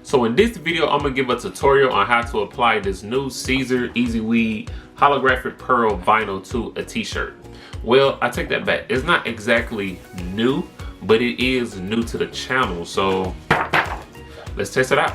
So in this video, I'm gonna give a tutorial on how to apply this new SISER Easyweed holographic pearl vinyl to a t-shirt. Well, I take that back. It's not exactly new, but it is new to the channel. So let's test it out.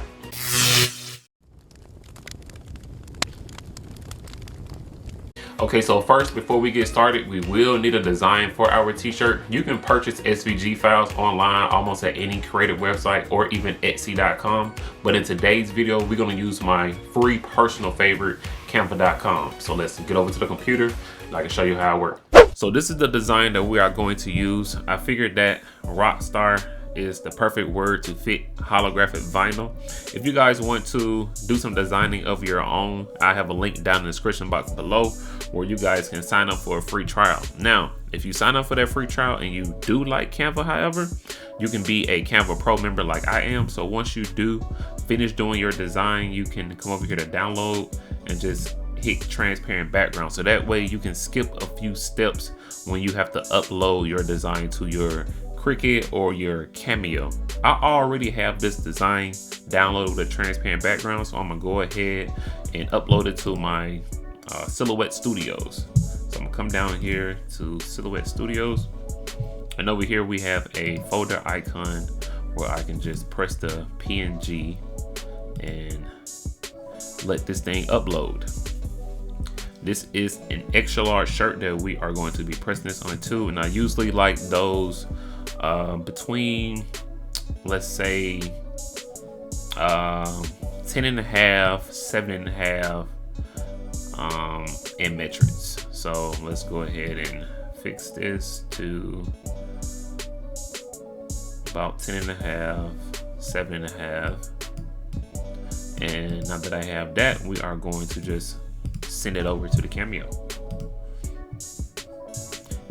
Okay, so first, before we get started, we will need a design for our t-shirt. You can purchase SVG files online almost at any creative website or even Etsy.com. But in today's video, we're gonna use my free personal favorite, canva.com. So let's get over to the computer and I can show you how it works. So this is the design that we are going to use. I figured that Rockstar is the perfect word to fit holographic vinyl. If you guys want to do some designing of your own, I have a link down in the description box below where you guys can sign up for a free trial. Now, if you sign up for that free trial and you do like Canva, however, you can be a Canva Pro member like I am. So once you do finish doing your design, you can come over here to download and just hit transparent background. So that way you can skip a few steps when you have to upload your design to your Cricut or your Cameo. I already have this design downloaded with a transparent background, so I'm gonna go ahead and upload it to my Silhouette Studios. So I'm gonna come down here to Silhouette Studios, and over here we have a folder icon where I can just press the PNG and let this thing upload. This is an extra large shirt that we are going to be pressing this onto, and I usually like those between, let's say 10.5, 7.5 in metrics. So let's go ahead and fix this to about 10.5, 7.5. And now that I have that, we are going to just send it over to the Cameo.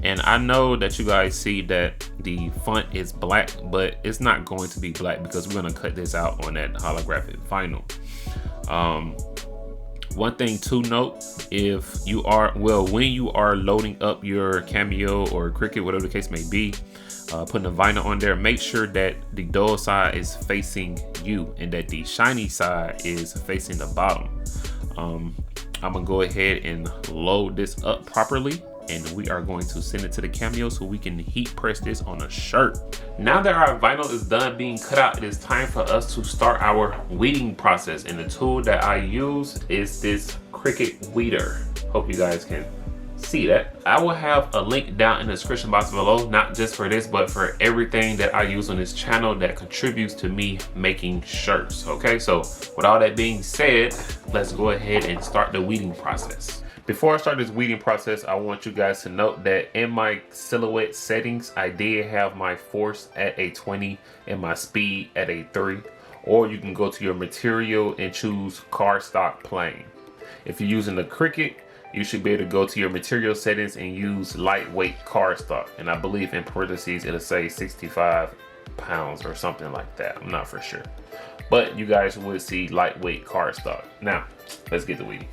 And I know that you guys see that the font is black, but it's not going to be black because we're gonna cut this out on that holographic vinyl. One thing to note, if you are, when you are loading up your Cameo or Cricut, whatever the case may be, putting the vinyl on there, make sure that the dull side is facing you and that the shiny side is facing the bottom. I'm gonna go ahead and load this up properly, and we are going to send it to the Cameo so we can heat press this on a shirt. Now that our vinyl is done being cut out, it is time for us to start our weeding process. And the tool that I use is this Cricut weeder. Hope you guys can see that. I will have a link down in the description box below, not just for this, but for everything that I use on this channel that contributes to me making shirts. Okay, so with all that being said, let's go ahead and start the weeding process. Before I start this weeding process, I want you guys to note that in my silhouette settings, I did have my force at a 20 and my speed at a 3. Or you can go to your material and choose cardstock plain. If you're using the Cricut, you should be able to go to your material settings and use lightweight cardstock. And I believe in parentheses, it'll say 65 pounds or something like that. I'm not for sure. But you guys would see lightweight cardstock. Now, let's get to weeding.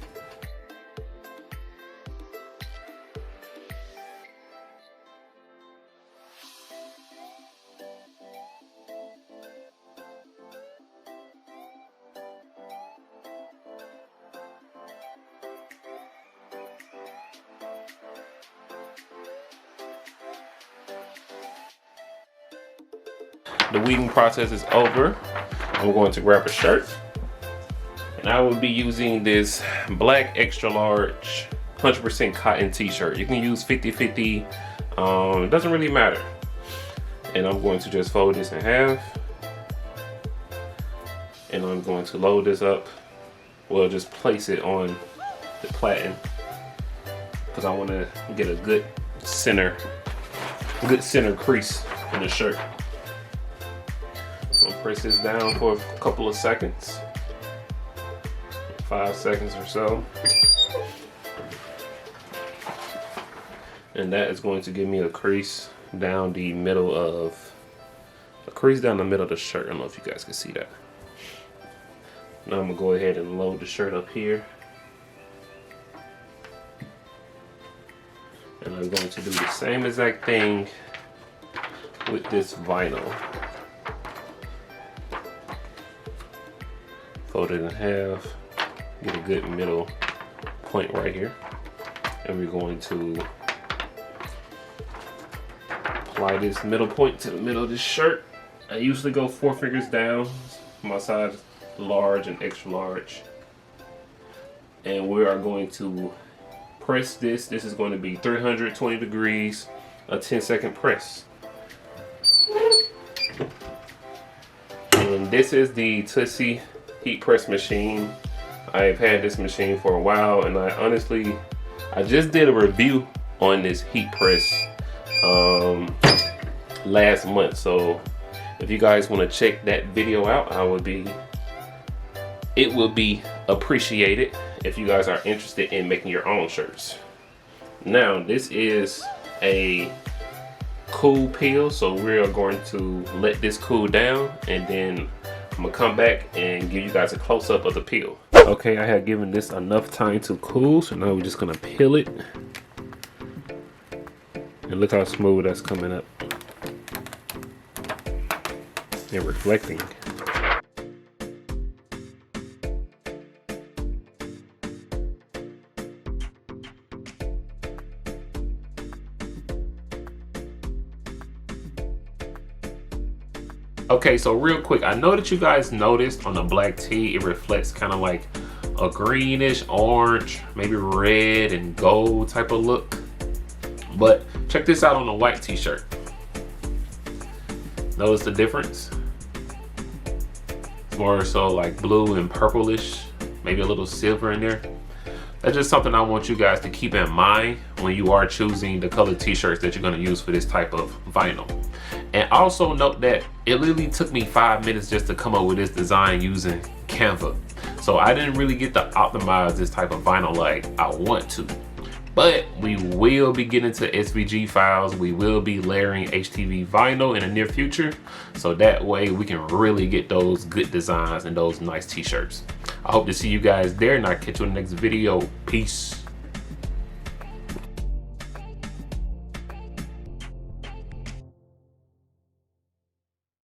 The weeding process is over. I'm going to grab a shirt, and I will be using this black extra large 100% cotton t-shirt. You can use 50-50, it doesn't really matter. And I'm going to just fold this in half, and I'm going to load this up. Well, just place it on the platen because I want to get a good center crease in the shirt. So I'll press this down for a couple of seconds, 5 seconds or so. And that is going to give me a crease down the middle of the shirt. I don't know if you guys can see that. Now I'm gonna go ahead and load the shirt up here. And I'm going to do the same exact thing with this vinyl. Fold it in half, get a good middle point right here. And we're going to apply this middle point to the middle of this shirt. I usually go 4 fingers down. My size large and extra large. And we are going to press this. This is going to be 320 degrees, a 10-second press. And this is the Tussie heat press machine. I've had this machine for a while, and I just did a review on this heat press last month. So if you guys want to check that video out, it would be appreciated if you guys are interested in making your own shirts. Now, this is a cool peel, so we are going to let this cool down, and then I'm gonna come back and give you guys a close-up of the peel. Okay, I have given this enough time to cool, so now we're just gonna peel it. And look how smooth that's coming up and reflecting. Okay, so real quick, I know that you guys noticed on the black tee, it reflects kind of like a greenish, orange, maybe red and gold type of look. But check this out on the white t-shirt. Notice the difference? More so like blue and purplish, maybe a little silver in there. That's just something I want you guys to keep in mind when you are choosing the color t-shirts that you're gonna use for this type of vinyl. And also note that it literally took me 5 minutes just to come up with this design using Canva. So I didn't really get to optimize this type of vinyl like I want to. But we will be getting to SVG files. We will be layering HTV vinyl in the near future. So that way we can really get those good designs and those nice t-shirts. I hope to see you guys there, and I'll catch you in the next video. Peace.